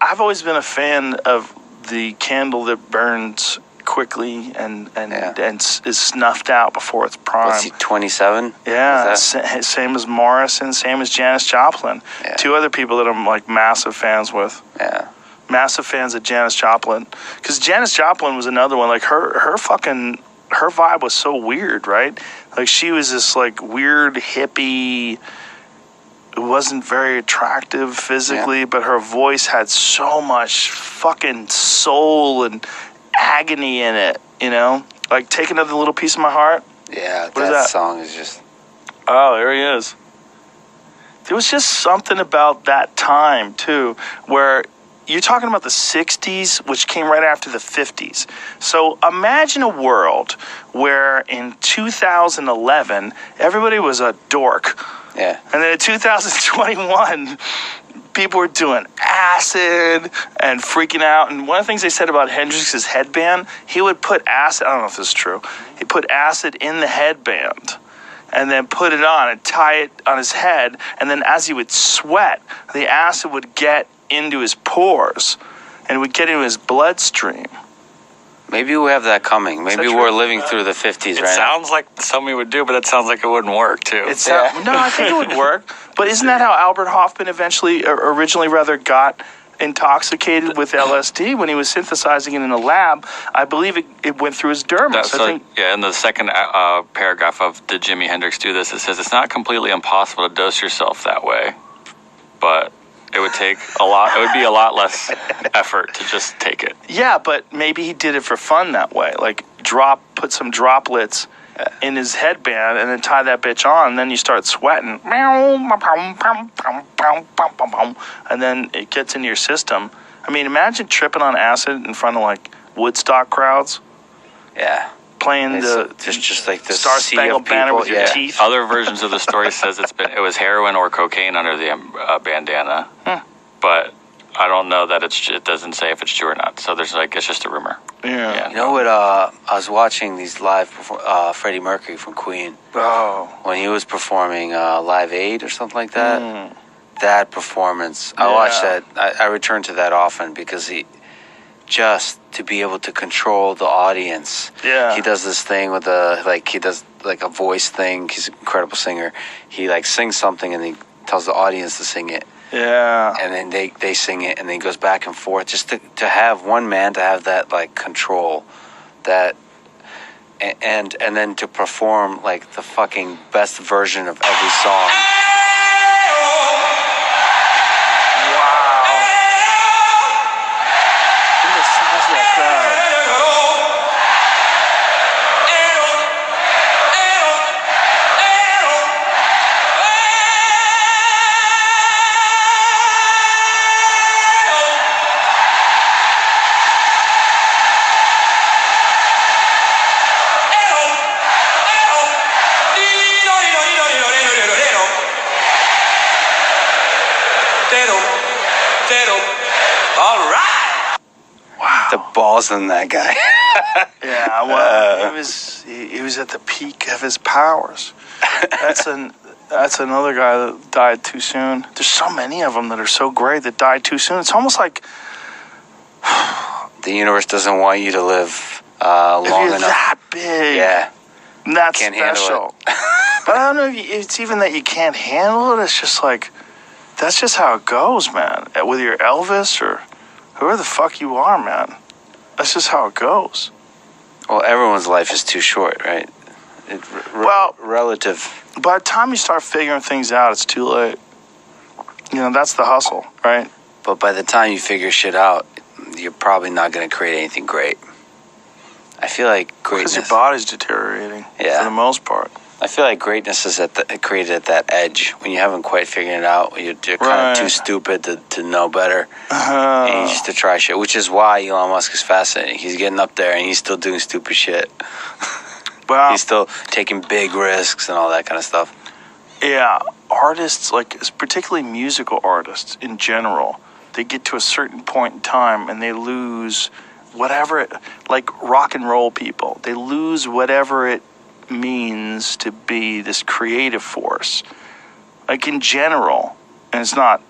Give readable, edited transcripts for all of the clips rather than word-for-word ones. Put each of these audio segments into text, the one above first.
I've always been a fan of the candle that burns quickly and is snuffed out before its prime. What's he, 27? Yeah, same as Morrison, same as Janis Joplin. Yeah. Two other people that I'm like massive fans with. Yeah. Massive fans of Janis Joplin. Because Janis Joplin was another one. Like her vibe was so weird, right? Like she was this like weird hippie. It wasn't very attractive physically, but her voice had so much fucking soul and agony in it, you know? Like, Take Another Little Piece of My Heart. Yeah, that song is just... Oh, there he is. There was just something about that time, too, where you're talking about the 60s, which came right after the 50s. So imagine a world where in 2011, everybody was a dork. Yeah. And then in 2021... people were doing acid and freaking out. And one of the things they said about Hendrix's headband, he would put acid, I don't know if this is true, he put acid in the headband and then put it on and tie it on his head. And then as he would sweat, the acid would get into his pores and it would get into his bloodstream. Maybe we have that coming. Maybe we're living through the 50s right now. It sounds like something we would do, but it sounds like it wouldn't work, too. No, I think it would work. But isn't that how Albert Hoffman originally got intoxicated with LSD when he was synthesizing it in a lab? I believe it went through his dermis. In the second paragraph of Did Jimi Hendrix Do This? It says, it's not completely impossible to dose yourself that way, but... it would take a lot. It would be a lot less effort to just take it. Yeah, but maybe he did it for fun that way. Like put some droplets in his headband and then tie that bitch on. And then you start sweating. And then it gets into your system. I mean, imagine tripping on acid in front of like Woodstock crowds. Yeah. Playing just like the Star Spangled Banner with your teeth. Other versions of the story says it was heroin or cocaine under the bandana, but I don't know that it doesn't say if it's true or not. So it's just a rumor. Yeah. You know what? I was watching these live Freddie Mercury from Queen. Oh. When he was performing Live Aid or something like that. That performance, I watch that. I return to that often because just to be able to control the audience. Yeah. He does this thing with he does like a voice thing. He's an incredible singer. He like sings something and he tells the audience to sing it. Yeah. And then they sing it and then he goes back and forth just to have one man to have that like control that and then to perform like the fucking best version of every song. The balls in that guy. Yeah, well, he was at the peak of his powers. That's another guy that died too soon. There's so many of them that are so great that died too soon. It's almost like the universe doesn't want you to live long enough. If you're that big, yeah, that's special. But I don't know if it's even that you can't handle it. It's just like that's just how it goes, man. Whether you're Elvis or whoever the fuck you are, man. That's just how it goes. Well, everyone's life is too short, right? Relative. By the time you start figuring things out, it's too late. You know, that's the hustle, right? But by the time you figure shit out, you're probably not going to create anything great. I feel like greatness... Because your body's deteriorating, for the most part. I feel like greatness is created at that edge. When you haven't quite figured it out, you're kind of too stupid to know better. And you just to try shit, which is why Elon Musk is fascinating. He's getting up there and he's still doing stupid shit. Well, he's still taking big risks and all that kind of stuff. Yeah, artists, like particularly musical artists in general, they get to a certain point in time and they lose whatever, like rock and roll people, they lose whatever it means to be this creative force. Like in general, and it's not,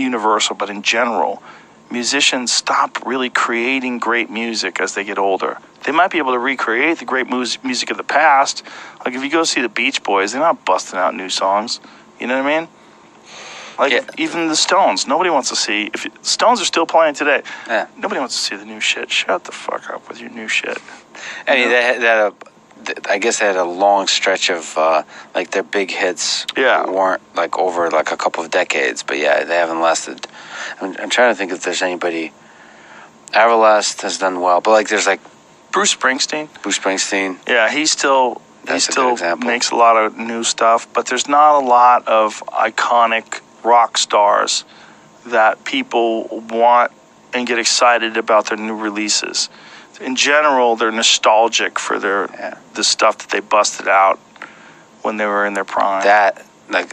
universal, but in general, musicians stop really creating great music as they get older. They might be able to recreate the great music of the past. Like if you go see the Beach Boys, they're not busting out new songs. You know what I mean? Like even the Stones, nobody wants to see. If Stones are still playing today, nobody wants to see the new shit. Shut the fuck up with your new shit. I mean, I guess they had a long stretch of like their big hits weren't like over like a couple of decades, but yeah, they haven't lasted. I'm trying to think if there's anybody. Everlast has done well, but like there's like Bruce Springsteen. Yeah, he still makes a lot of new stuff, but there's not a lot of iconic rock stars that people want and get excited about their new releases. In general, they're nostalgic for the stuff that they busted out when they were in their prime. That like